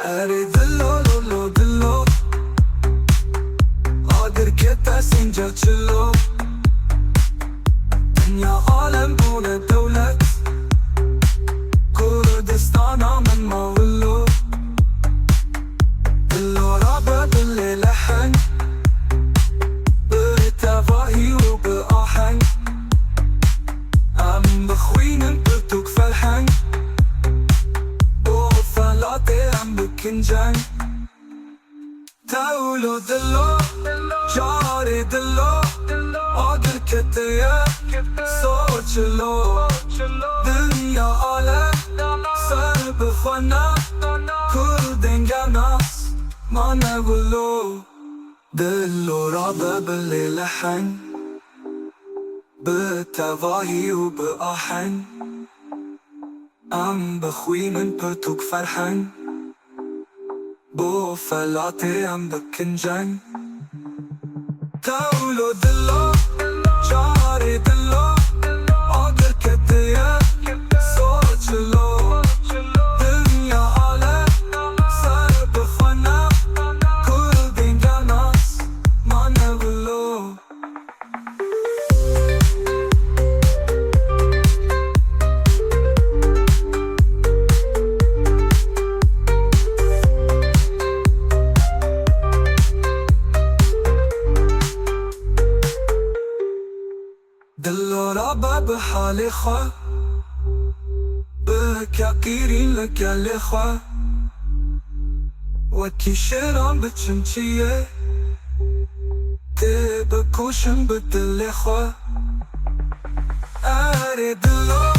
أري دلو لولو دلو قادر كتا سنجا تشلو دنيا عالم بونا دولة كردستان من مولو دلو رابع باللي لحن بتفاهي وبأحن عم بخوين بتوك فالحن بوفلاتي عم بكنجان تاولو دلو جاري دلو قادر كتيا صوتشلو دنيا عالم سر بخوانا كردين ناس ما نقولو دلو رابع باللي لحن بتفاهي وبأحن عم بخوي من بتوك فرحن بوفلاتي عم بكنجان تاولو دلو جاري دلو قادر كتيا صوتشلو دنيا عالم سر بخوانا كردين ناس ما نقولو دلو رابع بحالي خوا بكاكيرين لك الإخوة وكي شيران بتشمشية تبكوشن بدل إخوة أري دلو